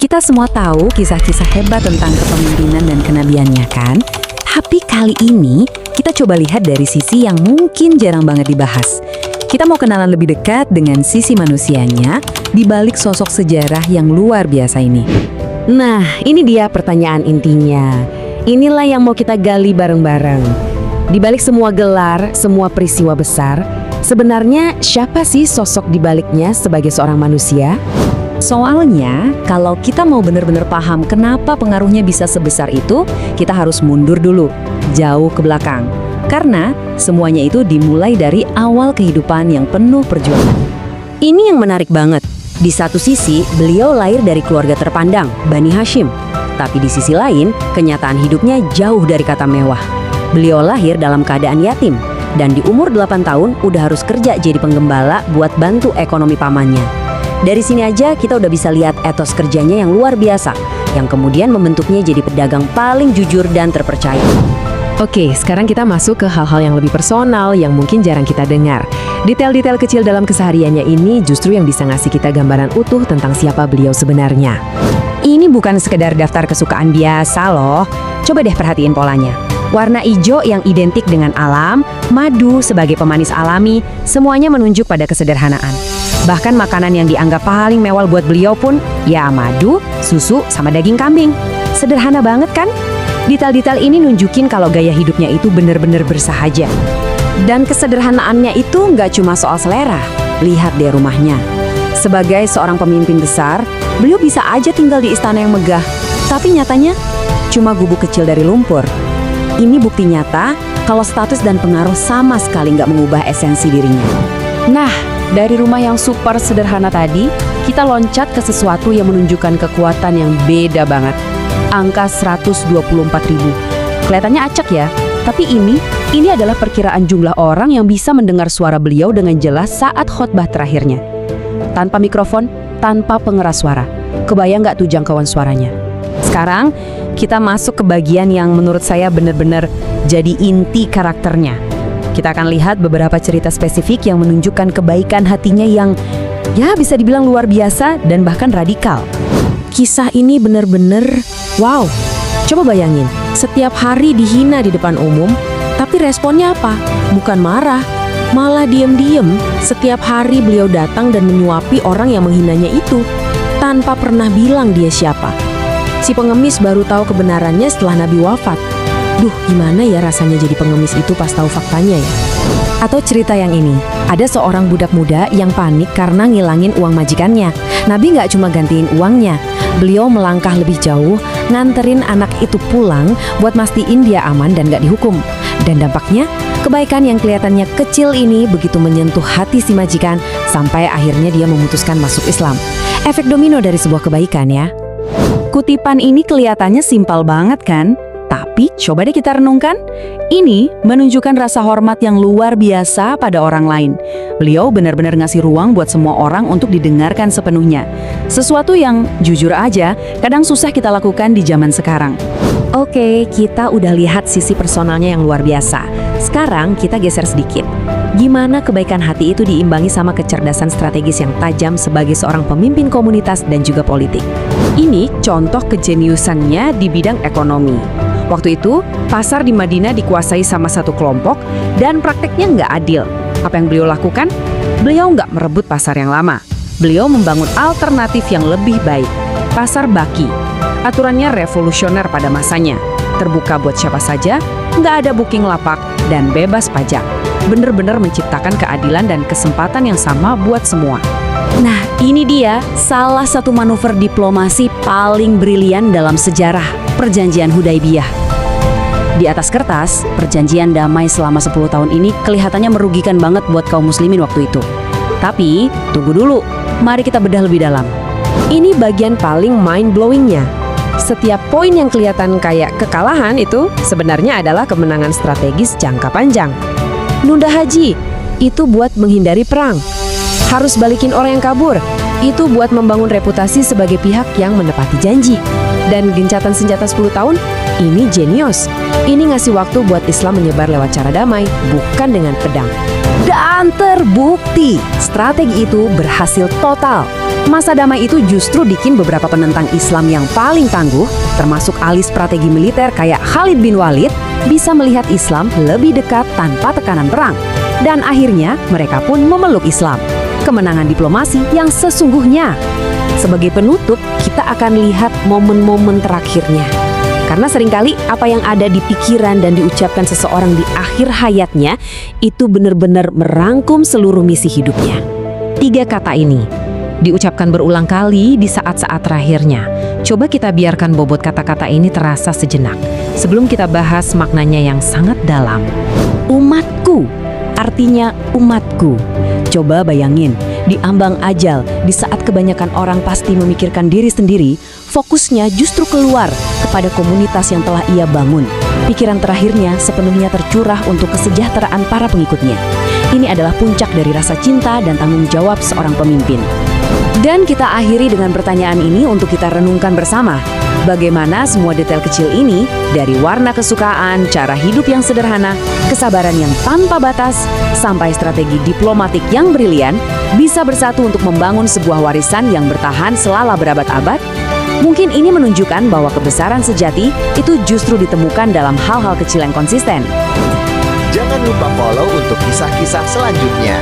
Kita semua tahu kisah-kisah hebat tentang kepemimpinan dan kenabiannya kan? Tapi kali ini kita coba lihat dari sisi yang mungkin jarang banget dibahas. Kita mau kenalan lebih dekat dengan sisi manusianya di balik sosok sejarah yang luar biasa ini. Nah, ini dia pertanyaan intinya. Inilah yang mau kita gali bareng-bareng. Di balik semua gelar, semua peristiwa besar, sebenarnya siapa sih sosok di baliknya sebagai seorang manusia? Soalnya, kalau kita mau benar-benar paham kenapa pengaruhnya bisa sebesar itu, kita harus mundur dulu, jauh ke belakang. Karena semuanya itu dimulai dari awal kehidupan yang penuh perjuangan. Ini yang menarik banget. Di satu sisi, beliau lahir dari keluarga terpandang, Bani Hashim. Tapi di sisi lain, kenyataan hidupnya jauh dari kata mewah. Beliau lahir dalam keadaan yatim, dan di umur 8 tahun udah harus kerja jadi penggembala buat bantu ekonomi pamannya. Dari sini aja kita udah bisa lihat etos kerjanya yang luar biasa, yang kemudian membentuknya jadi pedagang paling jujur dan terpercaya. Oke, sekarang kita masuk ke hal-hal yang lebih personal yang mungkin jarang kita dengar. Detail-detail kecil dalam kesehariannya ini justru yang bisa ngasih kita gambaran utuh tentang siapa beliau sebenarnya. Ini bukan sekedar daftar kesukaan biasa loh. Coba deh perhatiin polanya. Warna hijau yang identik dengan alam, madu sebagai pemanis alami, semuanya menunjuk pada kesederhanaan. Bahkan makanan yang dianggap paling mewah buat beliau pun, ya madu, susu, sama daging kambing. Sederhana banget kan? Detail-detail ini nunjukin kalau gaya hidupnya itu benar-benar bersahaja. Dan kesederhanaannya itu nggak cuma soal selera. Lihat deh rumahnya. Sebagai seorang pemimpin besar, beliau bisa aja tinggal di istana yang megah. Tapi nyatanya, cuma gubuk kecil dari lumpur. Ini bukti nyata kalau status dan pengaruh sama sekali nggak mengubah esensi dirinya. Nah, dari rumah yang super sederhana tadi, kita loncat ke sesuatu yang menunjukkan kekuatan yang beda banget. Angka 124.000. Kelihatannya acak ya, tapi ini adalah perkiraan jumlah orang yang bisa mendengar suara beliau dengan jelas saat khotbah terakhirnya. Tanpa mikrofon, tanpa pengeras suara. Kebayang nggak tuh jangkauan suaranya? Sekarang, kita masuk ke bagian yang menurut saya benar-benar jadi inti karakternya. Kita akan lihat beberapa cerita spesifik yang menunjukkan kebaikan hatinya yang ya bisa dibilang luar biasa dan bahkan radikal. Kisah ini benar-benar wow. Coba bayangin, setiap hari dihina di depan umum, tapi responnya apa? Bukan marah, malah diem-diem. Setiap hari beliau datang dan menyuapi orang yang menghinanya itu, tanpa pernah bilang dia siapa. Si pengemis baru tahu kebenarannya setelah Nabi wafat. Duh, gimana ya rasanya jadi pengemis itu pas tahu faktanya ya? Atau cerita yang ini, ada seorang budak muda yang panik karena ngilangin uang majikannya. Nabi nggak cuma gantiin uangnya, beliau melangkah lebih jauh, nganterin anak itu pulang buat mastiin dia aman dan nggak dihukum. Dan dampaknya, kebaikan yang kelihatannya kecil ini begitu menyentuh hati si majikan sampai akhirnya dia memutuskan masuk Islam. Efek domino dari sebuah kebaikan ya. Kutipan ini kelihatannya simpel banget kan? Tapi coba deh kita renungkan, ini menunjukkan rasa hormat yang luar biasa pada orang lain. Beliau benar-benar ngasih ruang buat semua orang untuk didengarkan sepenuhnya. Sesuatu yang jujur aja kadang susah kita lakukan di zaman sekarang. Oke, kita udah lihat sisi personalnya yang luar biasa. Sekarang kita geser sedikit. Gimana kebaikan hati itu diimbangi sama kecerdasan strategis yang tajam sebagai seorang pemimpin komunitas dan juga politik. Ini contoh kejeniusannya di bidang ekonomi. Waktu itu, pasar di Madinah dikuasai sama satu kelompok dan prakteknya nggak adil. Apa yang beliau lakukan? Beliau nggak merebut pasar yang lama. Beliau membangun alternatif yang lebih baik. Pasar Baki. Aturannya revolusioner pada masanya. Terbuka buat siapa saja, nggak ada booking lapak, dan bebas pajak. Bener-bener menciptakan keadilan dan kesempatan yang sama buat semua. Nah, ini dia salah satu manuver diplomasi paling brilian dalam sejarah, Perjanjian Hudaibiyah. Di atas kertas, perjanjian damai selama 10 tahun ini kelihatannya merugikan banget buat kaum muslimin waktu itu. Tapi, tunggu dulu, mari kita bedah lebih dalam. Ini bagian paling mind-blowingnya. Setiap poin yang kelihatan kayak kekalahan itu sebenarnya adalah kemenangan strategis jangka panjang. Nunda haji, itu buat menghindari perang. Harus balikin orang yang kabur, itu buat membangun reputasi sebagai pihak yang menepati janji. Dan gencatan senjata 10 tahun, Ini jenius. Ini ngasih waktu buat Islam menyebar lewat cara damai, bukan dengan pedang. Dan terbukti, strategi itu berhasil total. Masa damai itu justru bikin beberapa penentang Islam yang paling tangguh, termasuk ahli strategi militer kayak Khalid bin Walid, bisa melihat Islam lebih dekat tanpa tekanan perang. Dan akhirnya mereka pun memeluk Islam. Kemenangan diplomasi yang sesungguhnya. Sebagai penutup, kita akan lihat momen-momen terakhirnya. Karena seringkali apa yang ada di pikiran dan diucapkan seseorang di akhir hayatnya itu benar-benar merangkum seluruh misi hidupnya. 3 kata ini diucapkan berulang kali di saat-saat terakhirnya. Coba kita biarkan bobot kata-kata ini terasa sejenak sebelum kita bahas maknanya yang sangat dalam. Umatku, artinya umatku. Coba bayangin, di ambang ajal, di saat kebanyakan orang pasti memikirkan diri sendiri, fokusnya justru keluar kepada komunitas yang telah ia bangun. Pikiran terakhirnya sepenuhnya tercurah untuk kesejahteraan para pengikutnya. Ini adalah puncak dari rasa cinta dan tanggung jawab seorang pemimpin. Dan kita akhiri dengan pertanyaan ini untuk kita renungkan bersama. Bagaimana semua detail kecil ini, dari warna kesukaan, cara hidup yang sederhana, kesabaran yang tanpa batas, sampai strategi diplomatik yang brilian, bisa bersatu untuk membangun sebuah warisan yang bertahan selama berabad-abad? Mungkin ini menunjukkan bahwa kebesaran sejati itu justru ditemukan dalam hal-hal kecil yang konsisten. Jangan lupa follow untuk kisah-kisah selanjutnya.